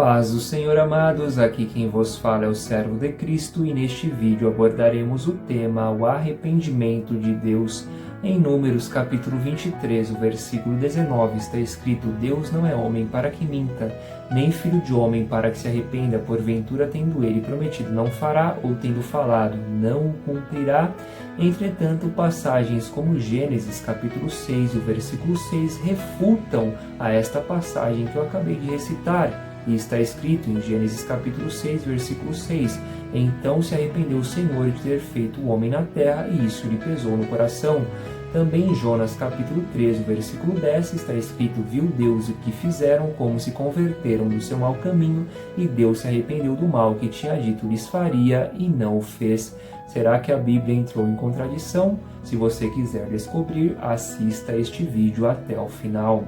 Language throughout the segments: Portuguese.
Paz do Senhor, amados, aqui quem vos fala é o servo de Cristo e neste vídeo abordaremos o tema o arrependimento de Deus. Em Números capítulo 23, o versículo 19 está escrito: Deus não é homem para que minta, nem filho de homem para que se arrependa, porventura tendo ele prometido não fará, ou tendo falado não o cumprirá. Entretanto, passagens como Gênesis capítulo 6 e o versículo 6 refutam a esta passagem que eu acabei de recitar. E está escrito em Gênesis capítulo 6, versículo 6: Então se arrependeu o Senhor de ter feito o homem na terra, e isso lhe pesou no coração. Também em Jonas capítulo 13, versículo 10, está escrito: Viu Deus o que fizeram, como se converteram do seu mau caminho, e Deus se arrependeu do mal que tinha dito lhes faria, e não o fez. Será que a Bíblia entrou em contradição? Se você quiser descobrir, assista este vídeo até o final.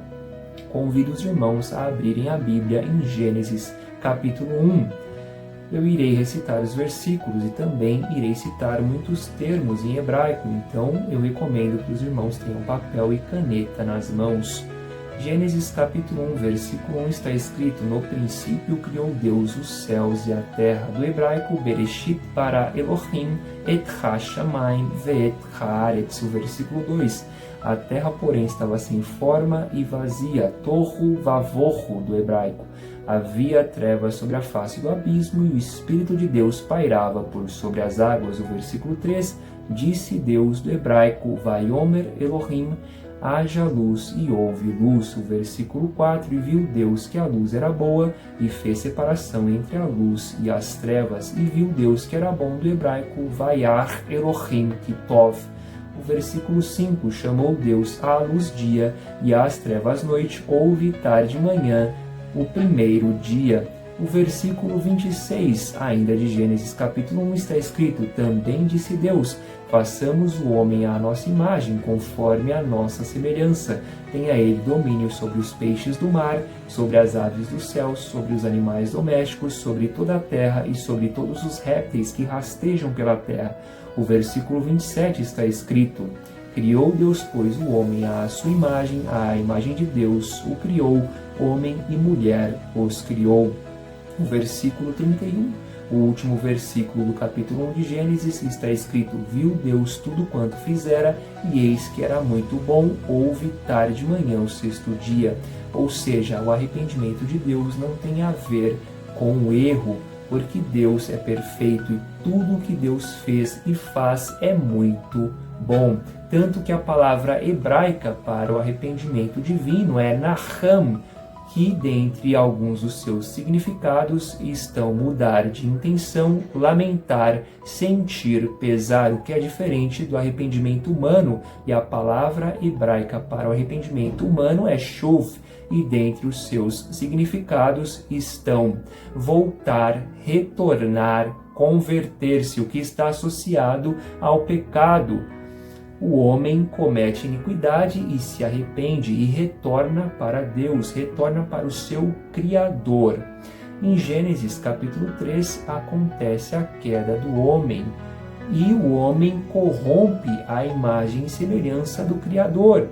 Convido os irmãos a abrirem a Bíblia em Gênesis capítulo 1. Eu irei recitar os versículos e também irei citar muitos termos em hebraico, então eu recomendo que os irmãos tenham papel e caneta nas mãos. Gênesis capítulo 1, versículo 1 está escrito: No princípio criou Deus os céus e a terra. Do hebraico Bereshit para Elohim et ha-shamayim ve'et haaretz. O versículo 2: A terra, porém, estava sem forma e vazia. Tohu vavohu, do hebraico. Havia trevas sobre a face do abismo e o Espírito de Deus pairava por sobre as águas. O versículo 3: Disse Deus, do hebraico Vaiomer Elohim, haja luz, e houve luz. O versículo 4: E viu Deus que a luz era boa, e fez separação entre a luz e as trevas. E viu Deus que era bom, do hebraico Vayar Elohim Kitov. O versículo 5: Chamou Deus à luz dia, e às trevas noite. Houve tarde e manhã, o primeiro dia. O versículo 26, ainda de Gênesis capítulo 1, está escrito: Também disse Deus, façamos o homem à nossa imagem, conforme a nossa semelhança. Tenha ele domínio sobre os peixes do mar, sobre as aves dos céus, sobre os animais domésticos, sobre toda a terra e sobre todos os répteis que rastejam pela terra. O versículo 27 está escrito: Criou Deus, pois, o homem à sua imagem, à imagem de Deus o criou, homem e mulher os criou. O versículo 31, o último versículo do capítulo 1 de Gênesis, está escrito: Viu Deus tudo quanto fizera, e eis que era muito bom. Houve tarde e manhã, o sexto dia. Ou seja, o arrependimento de Deus não tem a ver com o erro, porque Deus é perfeito e tudo o que Deus fez e faz é muito bom. Tanto que a palavra hebraica para o arrependimento divino é naham, que dentre alguns dos seus significados estão mudar de intenção, lamentar, sentir, pesar, o que é diferente do arrependimento humano. E a palavra hebraica para o arrependimento humano é shuv, e dentre os seus significados estão voltar, retornar, converter-se, o que está associado ao pecado. O homem comete iniquidade e se arrepende e retorna para Deus, retorna para o seu Criador. Em Gênesis capítulo 3 acontece a queda do homem e o homem corrompe a imagem e semelhança do Criador.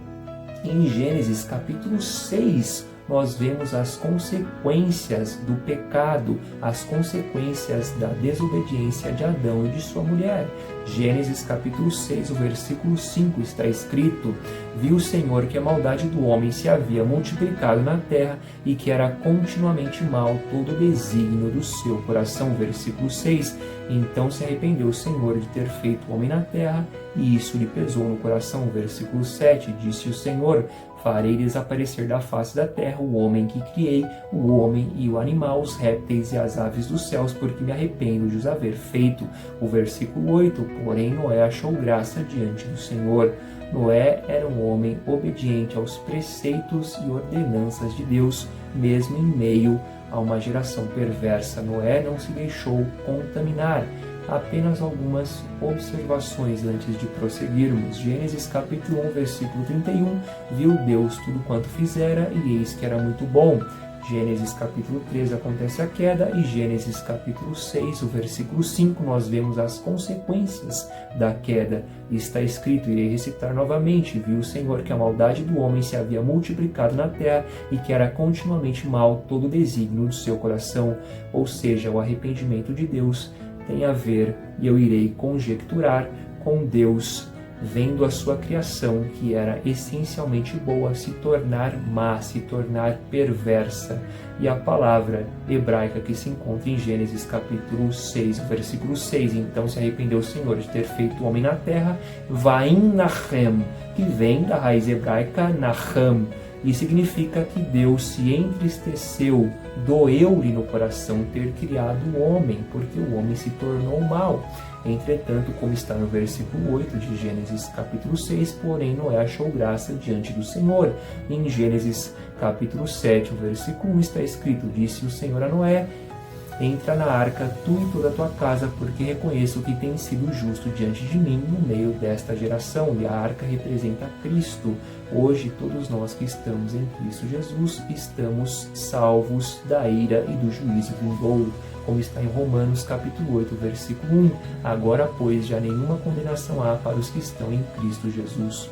Em Gênesis capítulo 6 nós vemos as consequências do pecado, as consequências da desobediência de Adão e de sua mulher. Gênesis capítulo 6, o versículo 5 está escrito: Viu o Senhor que a maldade do homem se havia multiplicado na terra e que era continuamente mal todo o desígnio do seu coração. Versículo 6: Então se arrependeu o Senhor de ter feito o homem na terra, e isso lhe pesou no coração. Versículo 7: Disse o Senhor: Farei desaparecer da face da terra o homem que criei, o homem e o animal, os répteis e as aves dos céus, porque me arrependo de os haver feito. O versículo 8: Porém Noé achou graça diante do Senhor. Noé era um homem obediente aos preceitos e ordenanças de Deus, mesmo em meio a uma geração perversa. Noé não se deixou contaminar. Apenas algumas observações antes de prosseguirmos. Gênesis capítulo 1, versículo 31. Viu Deus tudo quanto fizera, e eis que era muito bom. Gênesis capítulo 3 acontece a queda e Gênesis capítulo 6, o versículo 5, nós vemos as consequências da queda. Está escrito, irei recitar novamente, viu o Senhor que a maldade do homem se havia multiplicado na terra e que era continuamente mal todo o desígnio do seu coração. Ou seja, o arrependimento de Deus tem a ver, e eu irei conjecturar, com Deus vendo a sua criação, que era essencialmente boa, se tornar má, se tornar perversa. E a palavra hebraica que se encontra em Gênesis capítulo 6, versículo 6, então se arrependeu o Senhor de ter feito o homem na terra, Vainachem, que vem da raiz hebraica Nacham, e significa que Deus se entristeceu, doeu-lhe no coração ter criado o homem, porque o homem se tornou mau. Entretanto, como está no versículo 8 de Gênesis capítulo 6, porém Noé achou graça diante do Senhor. Em Gênesis capítulo 7, o versículo 1 está escrito, disse o Senhor a Noé, entra na arca tu e toda a tua casa, porque reconheço que tem sido justo diante de mim no meio desta geração. E a arca representa Cristo. Hoje, todos nós que estamos em Cristo Jesus, estamos salvos da ira e do juízo vindouro, como está em Romanos capítulo 8, versículo 1. Agora, pois, já nenhuma condenação há para os que estão em Cristo Jesus.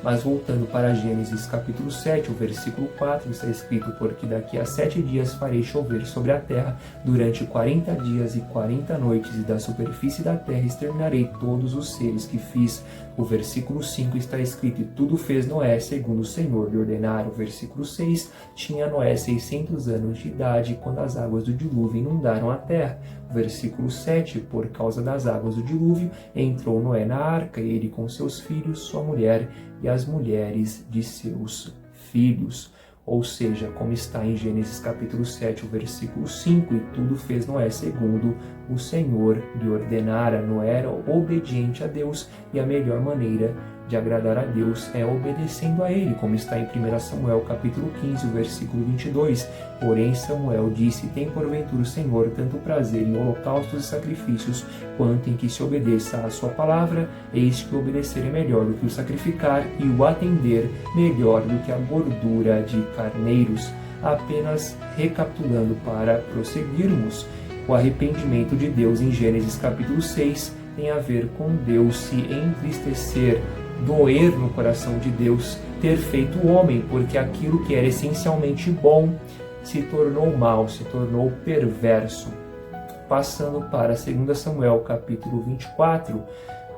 Mas voltando para Gênesis capítulo 7, o versículo 4, está escrito, porque daqui a 7 dias farei chover sobre a terra durante 40 dias e 40 noites, e da superfície da terra exterminarei todos os seres que fiz. O versículo 5 está escrito, e tudo fez Noé segundo o Senhor lhe ordenara. O versículo 6, tinha Noé 600 anos de idade quando as águas do dilúvio inundaram a terra. O versículo 7, por causa das águas do dilúvio, entrou Noé na arca, ele com seus filhos, sua mulher e as mulheres de seus filhos. Ou seja, como está em Gênesis capítulo 7, o versículo 5, e tudo fez Noé segundo o Senhor lhe ordenara. Noé era obediente a Deus, e a melhor maneira de agradar a Deus é obedecendo a Ele, como está em 1 Samuel capítulo 15, o versículo 22. Porém Samuel disse, tem porventura o Senhor tanto prazer em holocaustos e sacrifícios, quanto em que se obedeça à sua palavra? Eis que obedecer é melhor do que o sacrificar, e o atender melhor do que a gordura de carneiros. Apenas recapitulando para prosseguirmos, o arrependimento de Deus em Gênesis capítulo 6 tem a ver com Deus se entristecer, doer no coração de Deus ter feito o homem, porque aquilo que era essencialmente bom se tornou mal, se tornou perverso. Passando para 2 Samuel capítulo 24,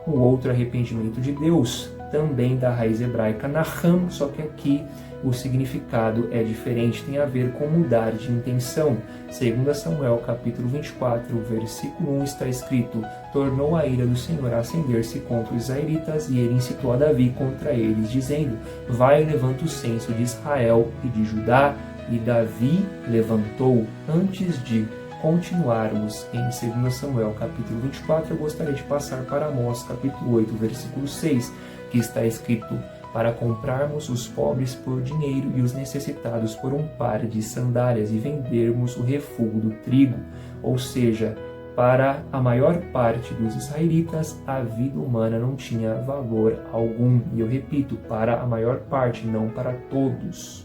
o outro arrependimento de Deus, também da raiz hebraica Nacham, só que aqui o significado é diferente, tem a ver com mudar de intenção. 2 Samuel capítulo 24, versículo 1 está escrito, tornou a ira do Senhor a acender-se contra os israelitas, e ele incitou a Davi contra eles, dizendo, vai e levanta o censo de Israel e de Judá. E Davi levantou. Antes de continuarmos em 2 Samuel capítulo 24, eu gostaria de passar para Amós capítulo 8, versículo 6, que está escrito, para comprarmos os pobres por dinheiro e os necessitados por um par de sandálias e vendermos o refúgio do trigo. Ou seja, para a maior parte dos israelitas, a vida humana não tinha valor algum. E eu repito, para a maior parte, não para todos.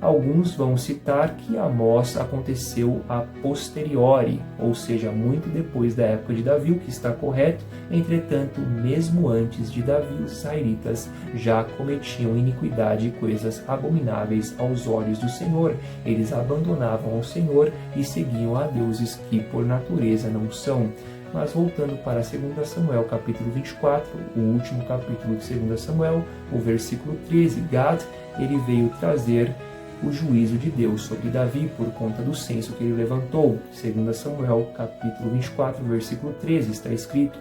Alguns vão citar que Amós aconteceu a posteriori, ou seja, muito depois da época de Davi, o que está correto. Entretanto, mesmo antes de Davi, os israelitas já cometiam iniquidade e coisas abomináveis aos olhos do Senhor. Eles abandonavam o Senhor e seguiam a deuses que por natureza não são. Mas voltando para 2 Samuel capítulo 24, o último capítulo de 2 Samuel, o versículo 13, Gad, ele veio trazer o juízo de Deus sobre Davi por conta do censo que ele levantou. 2 Samuel capítulo 24, versículo 13, está escrito,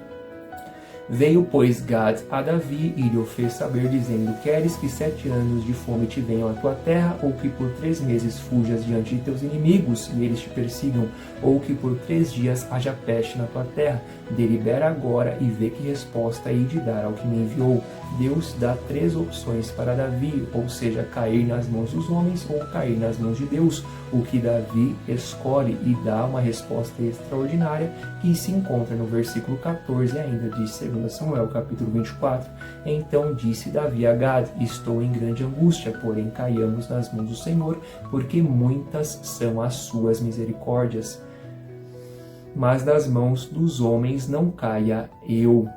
veio, pois, Gad a Davi e lhe fez saber, dizendo, queres que 7 anos de fome te venham à tua terra, ou que por 3 meses fujas diante de teus inimigos e eles te persigam, ou que por 3 dias haja peste na tua terra? Delibera agora e vê que resposta hei de dar ao que me enviou. Deus dá 3 opções para Davi, ou seja, cair nas mãos dos homens ou cair nas mãos de Deus. o que Davi escolhe e dá uma resposta extraordinária que se encontra no versículo 14 ainda de 2 Samuel, capítulo 24. Então disse Davi a Gad: estou em grande angústia, porém caiamos nas mãos do Senhor, porque muitas são as suas misericórdias. Mas das mãos dos homens não caia eu.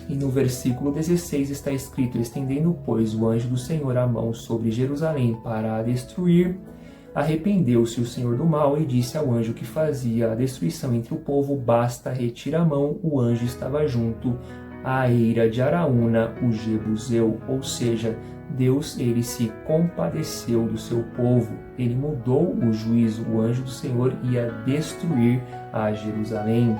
E no versículo 16 está escrito: estendendo, pois, o anjo do Senhor a mão sobre Jerusalém para a destruir, arrependeu-se o Senhor do mal e disse ao anjo que fazia a destruição entre o povo: basta, retira a mão. O anjo estava junto à eira de Araúna, o Jebuseu. Ou seja, Deus, ele se compadeceu do seu povo. Ele mudou o juízo. O anjo do Senhor ia destruir a Jerusalém.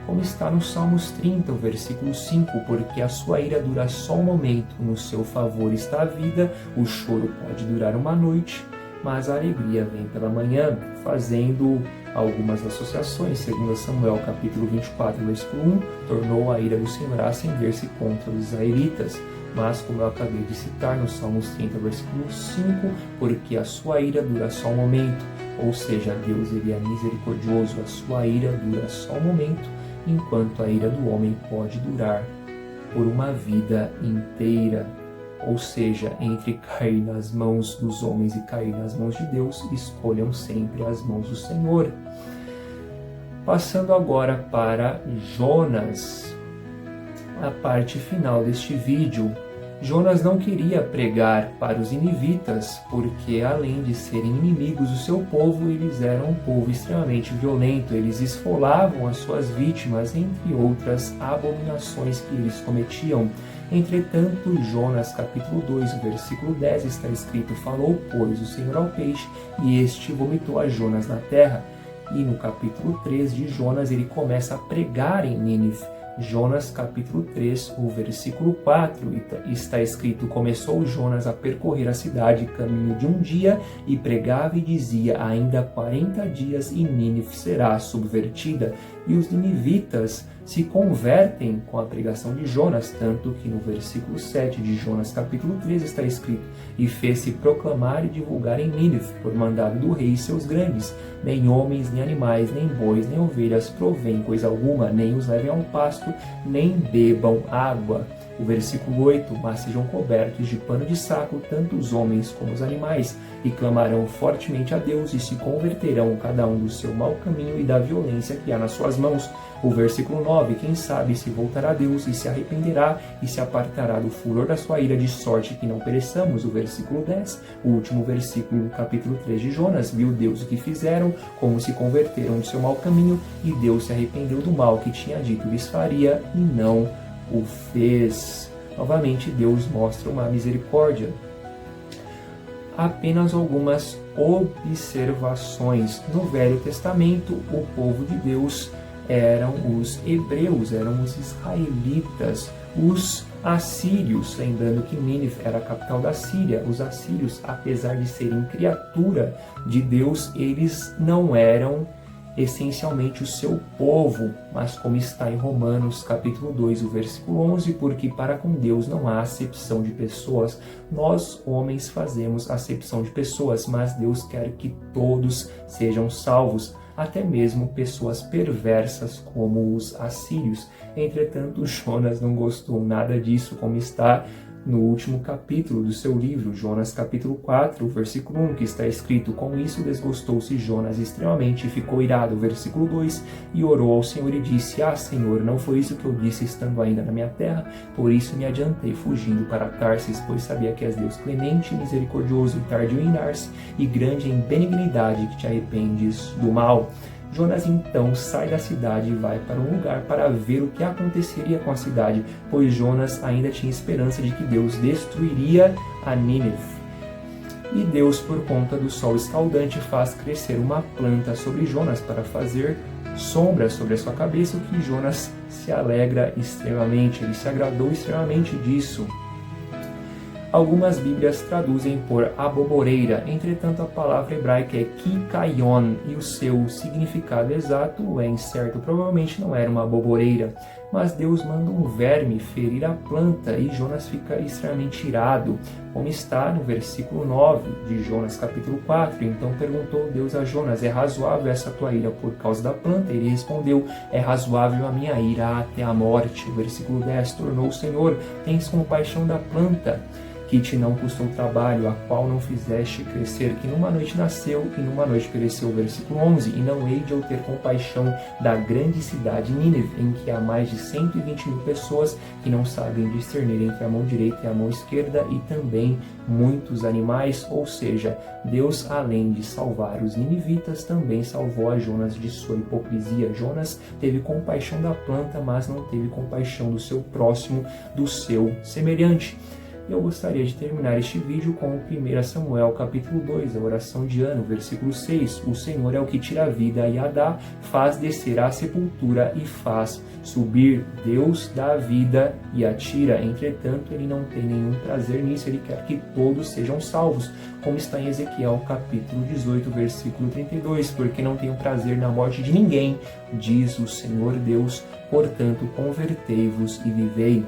Como está no Salmos 30, o versículo 5, porque a sua ira dura só um momento, no seu favor está a vida, o choro pode durar uma noite, mas a alegria vem pela manhã, fazendo algumas associações. 2 Samuel, capítulo 24, versículo 1, tornou a ira do Senhor a acender-se contra os israelitas. Mas, como eu acabei de citar no Salmos 30, versículo 5, porque a sua ira dura só um momento, ou seja, Deus, ele é misericordioso, a sua ira dura só um momento, enquanto a ira do homem pode durar por uma vida inteira. Ou seja, entre cair nas mãos dos homens e cair nas mãos de Deus, escolham sempre as mãos do Senhor. Passando agora para Jonas, a parte final deste vídeo. Jonas não queria pregar para os ninivitas, porque além de serem inimigos do seu povo, eles eram um povo extremamente violento. Eles esfolavam as suas vítimas, entre outras abominações que eles cometiam. Entretanto, Jonas capítulo 2, versículo 10 está escrito: falou, pois, o Senhor ao peixe, e este vomitou a Jonas na terra. E no capítulo 3 de Jonas, ele começa a pregar em Nínive. Jonas capítulo 3, o versículo 4, está escrito: começou Jonas a percorrer a cidade caminho de um dia e pregava e dizia: ainda 40 dias e Nínive será subvertida. E os ninivitas se convertem com a pregação de Jonas, tanto que no versículo 7 de Jonas capítulo 3 está escrito: e fez-se proclamar e divulgar em Nínive, por mandado do rei e seus grandes: nem homens, nem animais, nem bois, nem ovelhas provém coisa alguma, nem os levem ao pasto, nem bebam água. O versículo 8: mas sejam cobertos de pano de saco, tanto os homens como os animais, e clamarão fortemente a Deus, e se converterão cada um do seu mau caminho e da violência que há nas suas mãos. O versículo 9: quem sabe se voltará a Deus, e se arrependerá, e se apartará do furor da sua ira, de sorte que não pereçamos. O versículo 10, o último versículo do capítulo 3 de Jonas: viu Deus o que fizeram, como se converteram do seu mau caminho, e Deus se arrependeu do mal que tinha dito lhes faria, e não o fez. Novamente, Deus mostra uma misericórdia. Apenas algumas observações. No Velho Testamento, o povo de Deus eram os hebreus, eram os israelitas, os assírios, lembrando que Nínive era a capital da Síria. Os assírios, apesar de serem criatura de Deus, eles não eram essencialmente o seu povo, mas como está em Romanos capítulo 2, o versículo 11, porque para com Deus não há acepção de pessoas. Nós, homens, fazemos acepção de pessoas, mas Deus quer que todos sejam salvos, até mesmo pessoas perversas como os assírios. Entretanto, Jonas não gostou nada disso, como está no último capítulo do seu livro, Jonas capítulo 4, versículo 1, que está escrito: com isso desgostou-se Jonas extremamente e ficou irado. Versículo 2, e orou ao Senhor e disse: ah, Senhor, não foi isso que eu disse estando ainda na minha terra? Por isso me adiantei fugindo para Tarsis, pois sabia que és Deus clemente e misericordioso, tardio em irar-se e grande em benignidade, que te arrependes do mal. Jonas então sai da cidade e vai para um lugar para ver o que aconteceria com a cidade, pois Jonas ainda tinha esperança de que Deus destruiria a Nínive. E Deus, por conta do sol escaldante, faz crescer uma planta sobre Jonas para fazer sombra sobre a sua cabeça, o que Jonas se alegra extremamente, ele se agradou extremamente disso. Algumas Bíblias traduzem por aboboreira, entretanto a palavra hebraica é kikayon e o seu significado exato é incerto, provavelmente não era uma aboboreira. mas Deus manda um verme ferir a planta e Jonas fica extremamente irado, como está no versículo 9 de Jonas capítulo 4. Então perguntou Deus a Jonas: é razoável essa tua ira por causa da planta? Ele respondeu: é razoável a minha ira até a morte. Versículo 10: tornou o Senhor: tens compaixão da planta, que te não custou trabalho, a qual não fizeste crescer, que numa noite nasceu e numa noite pereceu. Versículo 11: e não hei de eu ter compaixão da grande cidade Nínive, em que há mais de 120.000 pessoas que não sabem discernir entre a mão direita e a mão esquerda, e também muitos animais. Ou seja, Deus, além de salvar os ninivitas, também salvou a Jonas de sua hipocrisia. Jonas teve compaixão da planta, mas não teve compaixão do seu próximo, do seu semelhante. Eu gostaria de terminar este vídeo com 1 Samuel capítulo 2, a oração de ano, versículo 6. O Senhor é o que tira a vida e a dá, faz descer à sepultura e faz subir. Deus dá a vida e a tira, entretanto ele não tem nenhum prazer nisso, ele quer que todos sejam salvos, como está em Ezequiel capítulo 18, versículo 32. Porque não tenho prazer na morte de ninguém, diz o Senhor Deus, portanto convertei-vos e vivei.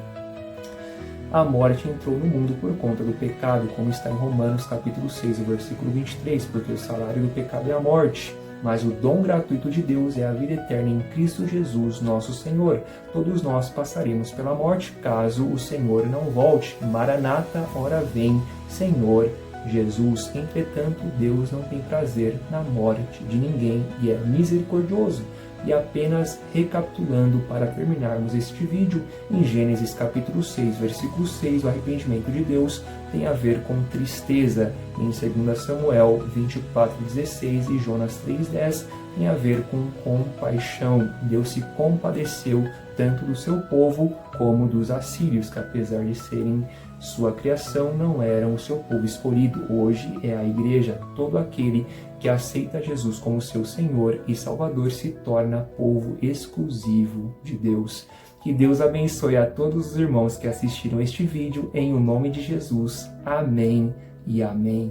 A morte entrou no mundo por conta do pecado, como está em Romanos capítulo 6, versículo 23, porque o salário do pecado é a morte, mas o dom gratuito de Deus é a vida eterna em Cristo Jesus, nosso Senhor. Todos nós passaremos pela morte, caso o Senhor não volte. Maranata, ora vem, Senhor Jesus. Entretanto, Deus não tem prazer na morte de ninguém e é misericordioso. E apenas recapitulando para terminarmos este vídeo, em Gênesis capítulo 6, versículo 6, o arrependimento de Deus tem a ver com tristeza. Em 2 Samuel 24:16 e Jonas 3:10 tem a ver com compaixão. Deus se compadeceu tanto do seu povo como dos assírios, que apesar de serem sua criação, não eram o seu povo escolhido. Hoje é a igreja. Todo aquele que aceita Jesus como seu Senhor e Salvador se torna povo exclusivo de Deus. Que Deus abençoe a todos os irmãos que assistiram este vídeo, em o nome de Jesus. Amém e amém.